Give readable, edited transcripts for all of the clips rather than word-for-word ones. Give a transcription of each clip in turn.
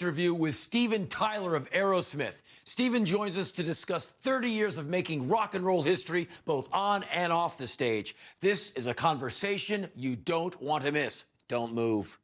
Interview with Steven Tyler of Aerosmith. Steven joins us to discuss 30 years of making rock and roll history, both on and off the stage. This is a conversation you don't want to miss. Don't move.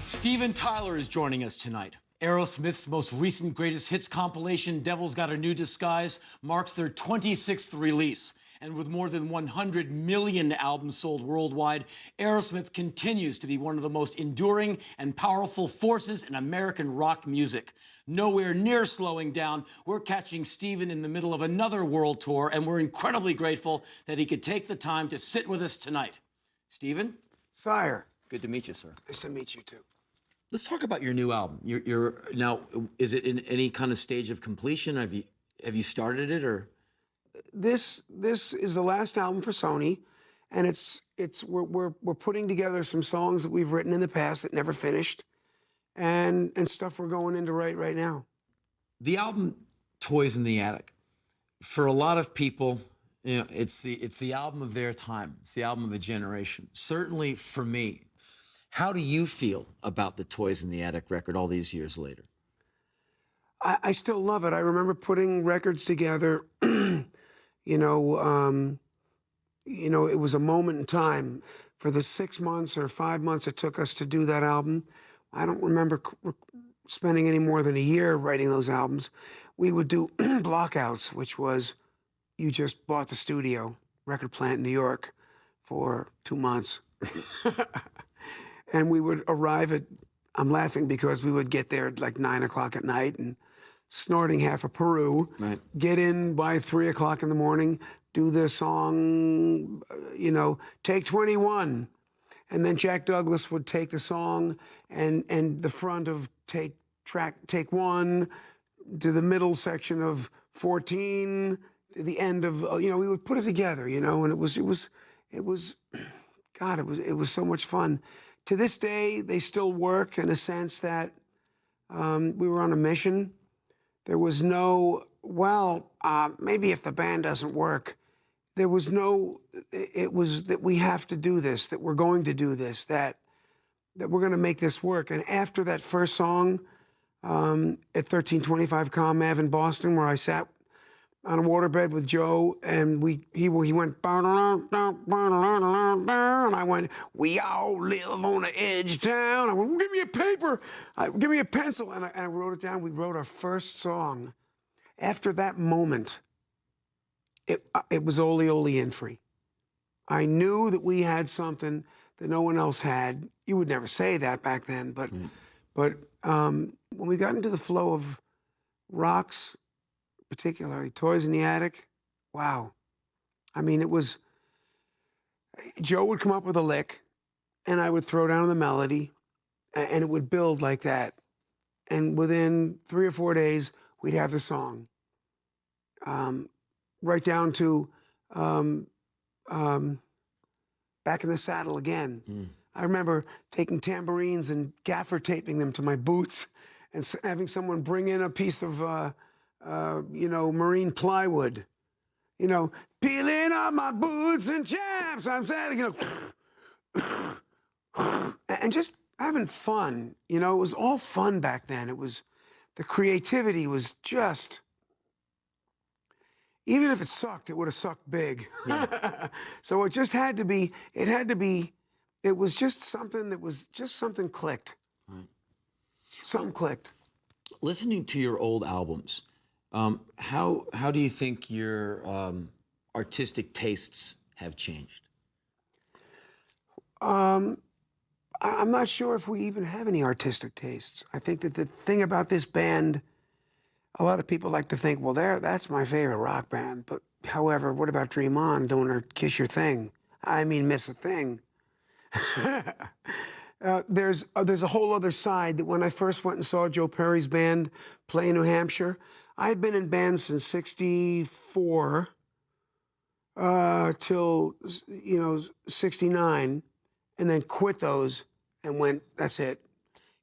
Steven Tyler is joining us tonight. Aerosmith's most recent greatest hits compilation, Devil's Got a New Disguise, marks their 26th release. And with more than 100 million albums sold worldwide, Aerosmith continues to be one of the most enduring and powerful forces in American rock music. Nowhere near slowing down, we're catching Steven in the middle of another world tour, and we're incredibly grateful that he could take the time to sit with us tonight. Steven? Sire. Good to meet you, sir. Nice to meet you, too. Let's talk about your new album. You're now, is it in any kind of stage of completion? Have you started it, or? This is the last album for Sony, and we're putting together some songs that we've written in the past that never finished, and stuff we're going into right now. The album Toys in the Attic, for a lot of people, you know, it's the album of their time. It's the album of a generation. Certainly for me. How do you feel about the Toys in the Attic record all these years later? I still love it. I remember putting records together. It was a moment in time. For the 6 months or 5 months it took us to do that album, I don't remember spending any more than a year writing those albums. We would do blockouts, which was you just bought the studio, record plant in New York, for 2 months. And we would arrive at, I'm laughing because we would get there at like 9 o'clock at night and snorting half a Peru, right. Get in by 3 o'clock in the morning, do the song, take 21. And then Jack Douglas would take the song and the front of take 1 to the middle section of 14, to the end of, we would put it together, and it was so much fun. To this day, they still work in a sense that we were on a mission. There was no, maybe if the band doesn't work, there was no, it was that we have to do this, that we're going to do this, that we're going to make this work. And after that first song at 1325 Comm Ave in Boston, where I sat on a waterbed with Joe, and he went, and I went, we all live on the edge of town. I went, give me a paper, give me a pencil, and I wrote it down. We wrote our first song. After that moment, it was Ole Ole Infree. I knew that we had something that no one else had. You would never say that back then, but when we got into the flow of rocks, particularly Toys in the Attic, wow. I mean, it was, Joe would come up with a lick, and I would throw down the melody, and it would build like that. And within 3 or 4 days, we'd have the song. Right down to Back in the Saddle Again. I remember taking tambourines and gaffer taping them to my boots and having someone bring in a piece of marine plywood, peeling off my boots and chaps. I'm saying, and just having fun. It was all fun back then. It was, the creativity was just, even if it sucked, it would have sucked big. Yeah. So it just had to be, it was just something that was, just something clicked. Right. Something clicked. Listening to your old albums, how do you think your artistic tastes have changed? I I'm not sure if we even have any artistic tastes. I think that the thing about this band, a lot of people like to think, well, that's my favorite rock band. But however, what about Dream On doing her Kiss Your Thing? I mean, Miss a Thing. There's a whole other side that when I first went and saw Joe Perry's band play in New Hampshire, I had been in bands since '64 till '69, and then quit those and went. That's it.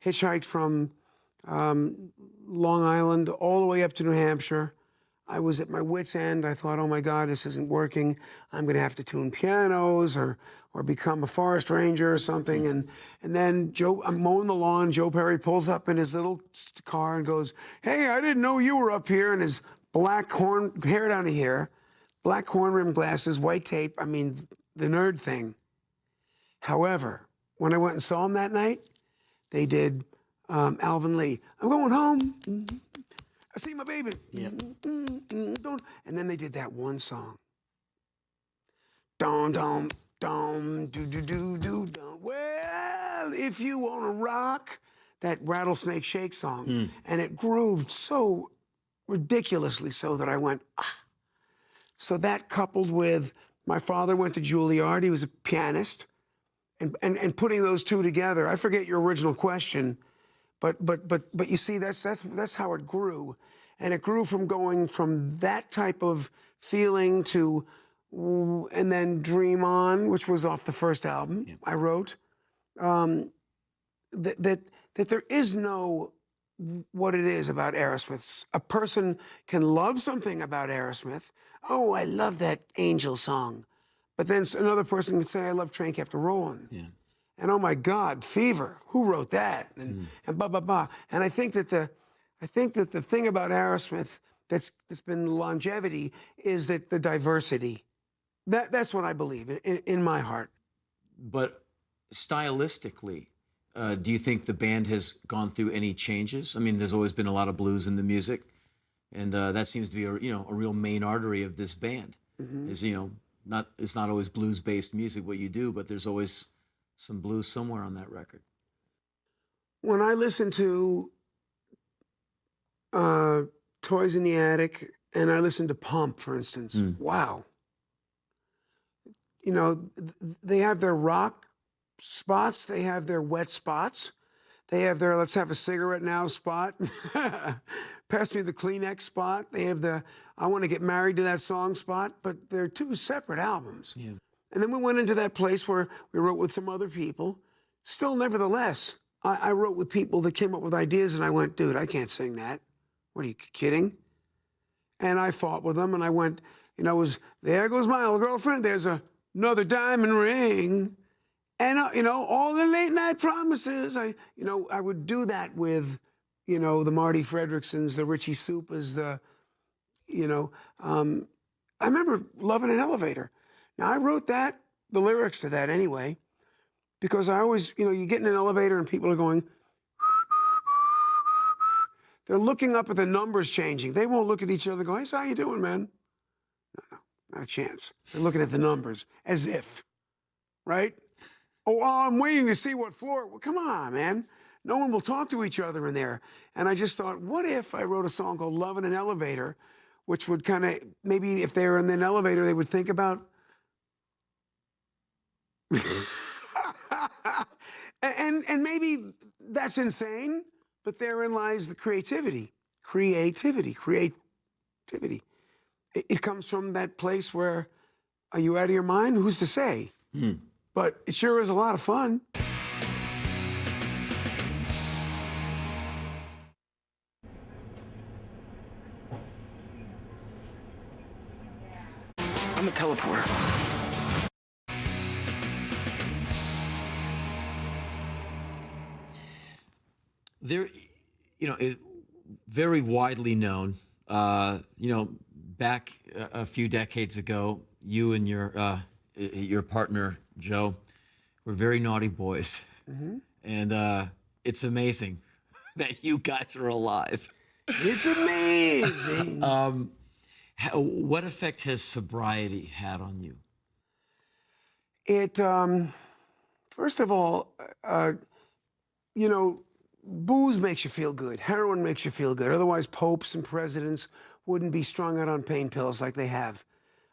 Hitchhiked from Long Island all the way up to New Hampshire. I was at my wit's end. I thought, oh my God, this isn't working. I'm going to have to tune pianos or become a forest ranger or something. And then I'm mowing the lawn. Joe Perry pulls up in his little car and goes, hey, I didn't know you were up here. And his black hair down to here, black horn-rimmed glasses, white tape. I mean, the nerd thing. However, when I went and saw him that night, they did Alvin Lee. I'm going home. I see my baby. Yep. And then they did that one song. Dum dum dum do do do do dum. Well, if you wanna rock, that Rattlesnake Shake song, and it grooved so ridiculously so that I went ah. So that coupled with my father went to Juilliard. He was a pianist, and putting those two together. I forget your original question. But you see, that's how it grew, and it grew from going from that type of feeling to, and then Dream On, which was off the first album I wrote. That there is no what it is about Aerosmith. A person can love something about Aerosmith. Oh, I love that Angel song, but then another person can say, I love Train Kept A-Rollin'. Yeah. And oh my God, Fever, who wrote that? And blah, blah, blah. And I think that the thing about Aerosmith that's been longevity is that the diversity. That's what I believe in my heart. But stylistically, do you think the band has gone through any changes? I mean, there's always been a lot of blues in the music, and that seems to be a real main artery of this band. Is it's not always blues-based music what you do, but there's always some blues somewhere on that record. When I listen to Toys in the Attic and I listen to Pump, for instance, wow. They have their rock spots, they have their wet spots, they have their let's have a cigarette now spot, pass me the Kleenex spot, they have the I want to get married to that song spot, but they're two separate albums. Yeah. And then we went into that place where we wrote with some other people. Still, nevertheless, I wrote with people that came up with ideas, and I went, dude, I can't sing that. What are you kidding? And I fought with them, and I went, it was, there goes my old girlfriend, there's another diamond ring. And, all the late night promises. I would do that with, the Marty Fredricksons, the Richie Supas, I remember Loving an Elevator. Now, I wrote the lyrics to that anyway, because I always, you get in an elevator and people are going, they're looking up at the numbers changing. They won't look at each other and go, hey, so how you doing, man? No, not a chance. They're looking at the numbers as if, right? Oh, I'm waiting to see what floor. Well, come on, man. No one will talk to each other in there. And I just thought, what if I wrote a song called Love in an Elevator, which would kind of, maybe if they were in an elevator, they would think about, and maybe that's insane, but therein lies the creativity. It comes from that place where, are you out of your mind? Who's to say? But it sure is a lot of fun. I'm a teleporter. There, is very widely known. Back a few decades ago, you and your partner Joe were very naughty boys, and it's amazing that you guys are alive. It's amazing. What effect has sobriety had on you? It First of all, you know, booze makes you feel good. Heroin makes you feel good. Otherwise, popes and presidents wouldn't be strung out on pain pills like they have.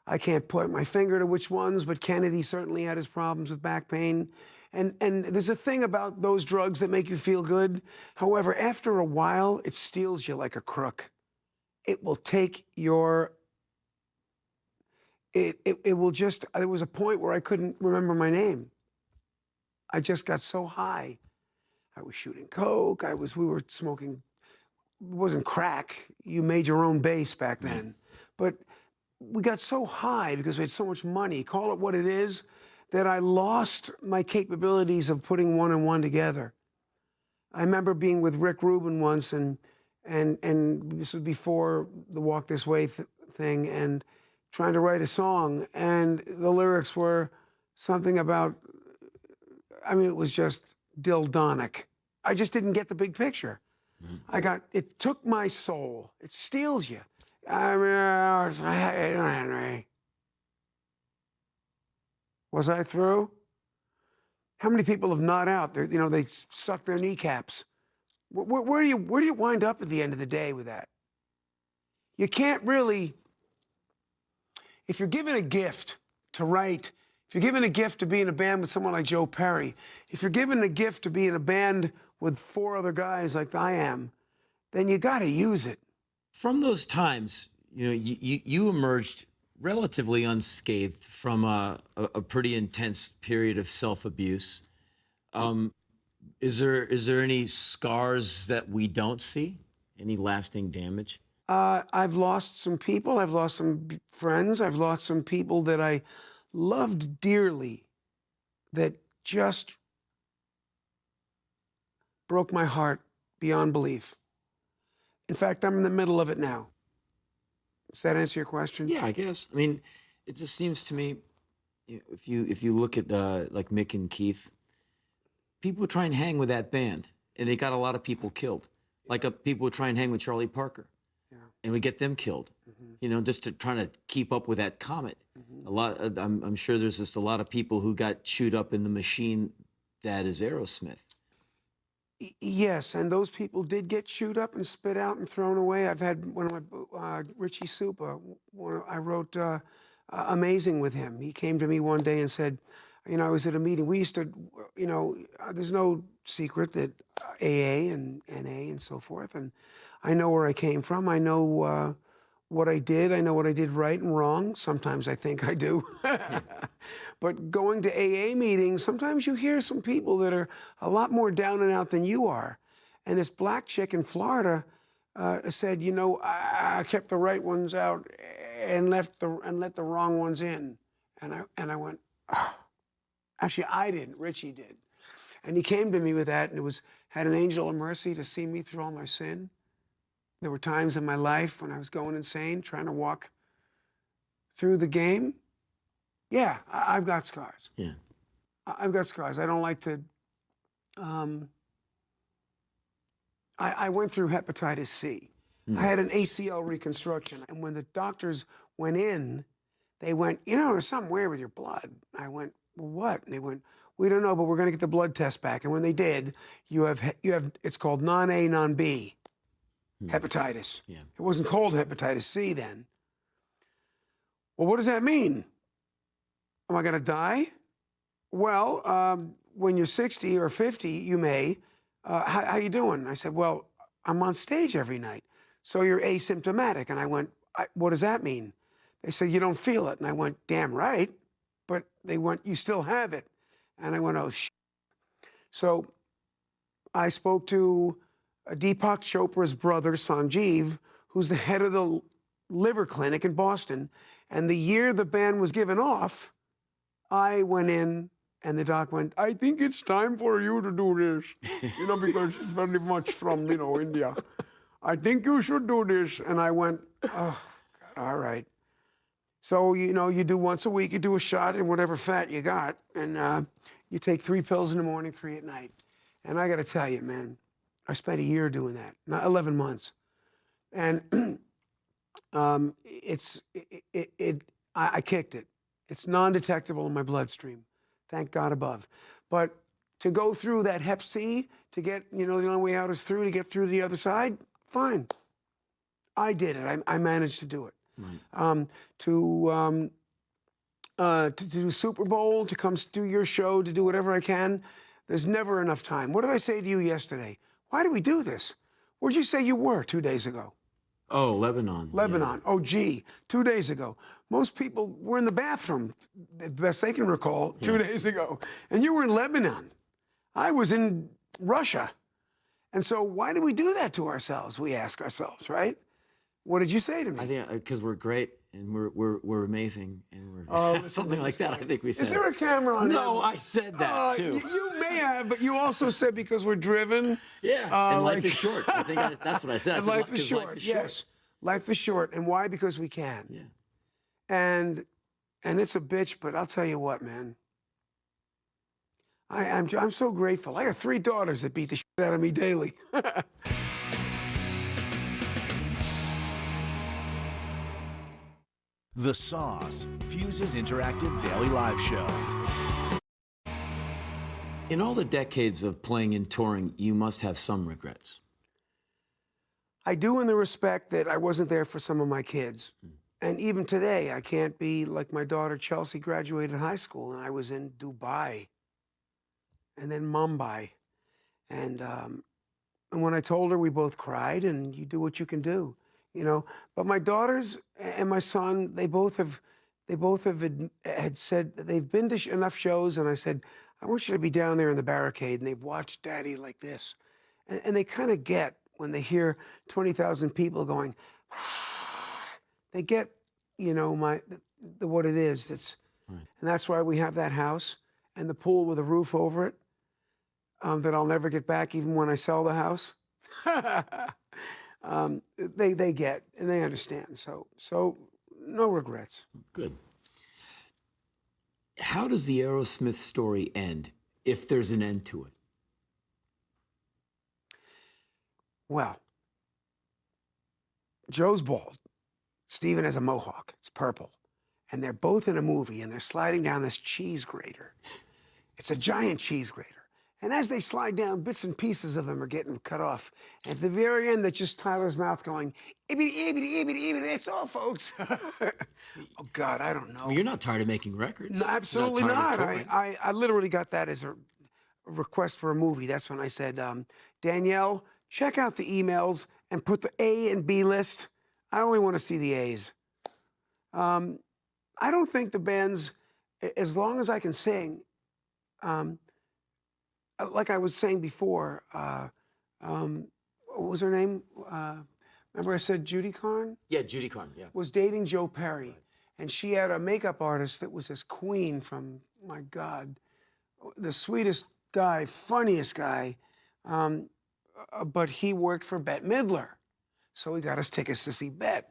I can't put my finger to which ones, but Kennedy certainly had his problems with back pain. And there's a thing about those drugs that make you feel good. However, after a while, it steals you like a crook. It will take your, it will just, there was a point where I couldn't remember my name. I just got so high. I was shooting coke. We were smoking, it wasn't crack. You made your own base back then. But we got so high because we had so much money, call it what it is, that I lost my capabilities of putting one and one together. I remember being with Rick Rubin once, and this was before the Walk This Way thing, and trying to write a song, and the lyrics were something about, I mean, it was just dildonic. I just didn't get the big picture. It took my soul. It steals you. Henry. Was I through? How many people have not out? They suck their kneecaps. Where do you wind up at the end of the day with that? You can't really, if you're given a gift to write, if you're given a gift to be in a band with someone like Joe Perry, if you're given a gift to be in a band with 4 other guys like I am, then you got to use it. From those times, you emerged relatively unscathed from a pretty intense period of self-abuse. Is there any scars that we don't see? Any lasting damage? I've lost some people. I've lost some friends. I've lost some people that I loved dearly that just broke my heart beyond belief. In fact, I'm in the middle of it now. Does that answer your question? Yeah, I guess. I mean, it just seems to me, if you look at like Mick and Keith, people try and hang with that band, and they got a lot of people killed. Like people would try and hang with Charlie Parker, and we get them killed. Just to trying to keep up with that comet. I'm sure there's just a lot of people who got chewed up in the machine that is Aerosmith. Yes, and those people did get chewed up and spit out and thrown away. I've had one of my, Richie Supa, I wrote Amazing with him. He came to me one day and said, I was at a meeting. We used to, there's no secret that AA and NA and so forth, and I know where I came from. I know what I did. I know what I did right and wrong. Sometimes I think I do. But going to AA meetings, sometimes you hear some people that are a lot more down and out than you are. And this black chick in Florida said, I kept the right ones out and let the wrong ones in. And I went, oh. Actually, I didn't. Richie did. And he came to me with that, and had an angel of mercy to see me through all my sin. There were times in my life when I was going insane, trying to walk through the game. Yeah, I've got scars. Yeah. I've got scars. I don't like to, I went through hepatitis C. I had an ACL reconstruction. And when the doctors went in, they went, there's something weird with your blood. I went, well, what? And they went, we don't know, but we're going to get the blood test back. And when they did, you have it's called non-A, non-B hepatitis. Yeah. It wasn't called hepatitis C then. Well, what does that mean? Am I going to die? Well, when you're 60 or 50, you may. How you doing? I said, well, I'm on stage every night. So you're asymptomatic. And I went, what does that mean? They said, you don't feel it. And I went, damn right. But they went, you still have it. And I went, oh, shit. So I spoke to Deepak Chopra's brother, Sanjeev, who's the head of the liver clinic in Boston. And the year the ban was given off, I went in and the doc went, I think it's time for you to do this, because it's very much from, India. I think you should do this. And I went, oh, God, all right. So, you do once a week, you do a shot in whatever fat you got, and you take 3 pills in the morning, 3 at night. And I got to tell you, man, I spent a year doing that, not 11 months. And I kicked it. It's non-detectable in my bloodstream, thank God above. But to go through that Hep C, to get, the only way out is through, to get through to the other side, fine. I did it. I managed to do it. Right. To do Super Bowl, to come do your show, to do whatever I can, there's never enough time. What did I say to you yesterday? Why do we do this? Where'd you say you were 2 days ago? Oh, Lebanon. Lebanon. Oh, gee, 2 days ago. Most people were in the bathroom, the best they can recall, 2 days ago. And you were in Lebanon. I was in Russia. And so why do we do that to ourselves? We ask ourselves, right? What did you say to me? I think because we're great and we're amazing and we're listen something to like this that. guy. I think we said. Is there a camera on? No, I said that too. You may have, but you also said because we're driven. Yeah, and life is short. I think that's what I said. I And said, life is 'cause short. Life is Yes, life is short, and why? Because we can. Yeah. And it's a bitch, but I'll tell you what, man. I'm so grateful. I got 3 daughters that beat the shit out of me daily. The Sauce, Fuse's interactive daily live show. In all the decades of playing and touring, you must have some regrets. I do in the respect that I wasn't there for some of my kids. And even today, I can't be like my daughter Chelsea graduated high school and I was in Dubai and then Mumbai. And when I told her, we both cried, and you do what you can do, But my daughters and my son, they both had said that they've been to enough shows, and I said, I want you to be down there in the barricade, and they've watched Daddy like this. And they kind of get when they hear 20,000 people going, they get, what it is. Right. And that's why we have that house and the pool with a roof over it that I'll never get back even when I sell the house. They get and they understand. So no regrets. Good. How does the Aerosmith story end, if there's an end to it? Well, Joe's bald. Steven has a mohawk. It's purple. And they're both in a movie, and they're sliding down this cheese grater. It's a giant cheese grater. And as they slide down, bits and pieces of them are getting cut off. And at the very end, that's just Tyler's mouth going, "Ibbity, ibbity, ibbity, ibbity, that's all, folks." Oh, God, I don't know. Well, you're not tired of making records. No, absolutely You're not. tired of touring. I literally got that as a request for a movie. That's when I said, Danielle, check out the emails and put the A and B list. I only want to see the A's. I don't think the band's, as long as I can sing, like I was saying before, what was her name? Remember I said Judy Carn? Yeah, Judy Carn, yeah. Was dating Joe Perry. And she had a makeup artist that was this queen from, my God, the sweetest guy, funniest guy. But he worked for Bette Midler. So he got us tickets to see Bette.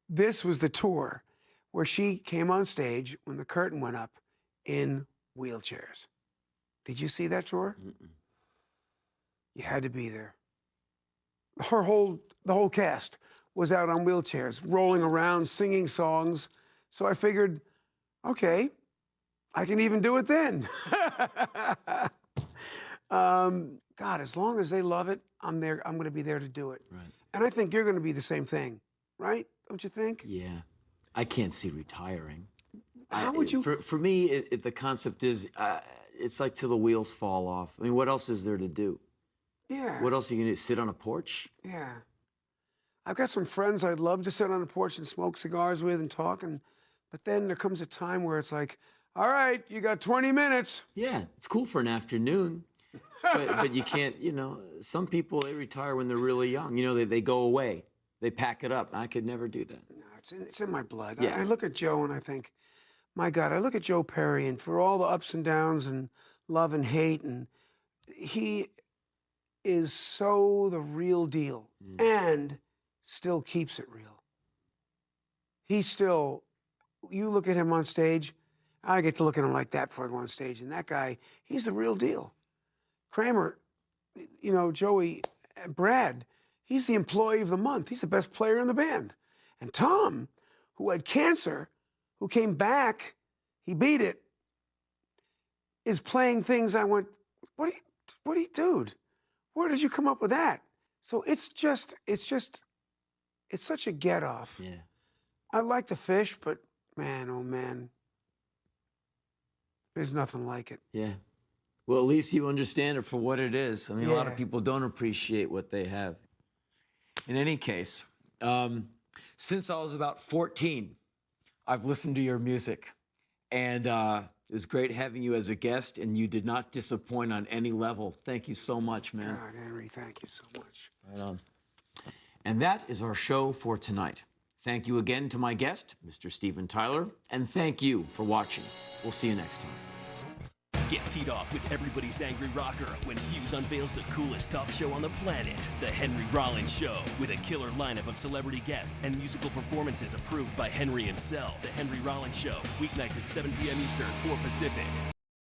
This was the tour where she came on stage when the curtain went up in wheelchairs. Did you see that tour? Mm-mm. You had to be there. The whole cast was out on wheelchairs, rolling around, singing songs. So I figured, okay, I can even do it then. God, as long as they love it, I'm there. I'm going to be there to do it. Right. And I think you're going to be the same thing, right? Don't you think? Yeah. I can't see retiring. How would you? For me, the concept is, it's like till the wheels fall off. I mean, what else is there to do? Yeah. What else are you going to do? Sit on a porch? Yeah. I've got some friends I'd love to sit on the porch and smoke cigars with and talk, but then there comes a time where it's like, all right, you got 20 minutes. Yeah, it's cool for an afternoon. But you can't, some people, they retire when they're really young. They go away. They pack it up. I could never do that. No, it's in my blood. Yeah. I look at Joe and I think, my God, I look at Joe Perry, and for all the ups and downs and love and hate, and he is so the real deal and still keeps it real. You look at him on stage, I get to look at him like that before I go on stage, and that guy, he's the real deal. Kramer, Joey, Brad, he's the employee of the month. He's the best player in the band. And Tom, who had cancer, who came back, he beat it. is playing things I went, what are you, dude? Where did you come up with that? So it's such a get off. Yeah. I like the fish, but man, oh man, there's nothing like it. Yeah. Well, at least you understand it for what it is. I mean, a lot of Yeah. people don't appreciate what they have. In any case, since I was about 14, I've listened to your music. And it was great having you as a guest, and you did not disappoint on any level. Thank you so much, man. God, Henry, thank you so much. Right on. And that is our show for tonight. Thank you again to my guest, Mr. Steven Tyler, and thank you for watching. We'll see you next time. Get teed off with everybody's angry rocker when Fuse unveils the coolest talk show on the planet, The Henry Rollins Show, with a killer lineup of celebrity guests and musical performances approved by Henry himself. The Henry Rollins Show, weeknights at 7 p.m. Eastern, 4 Pacific.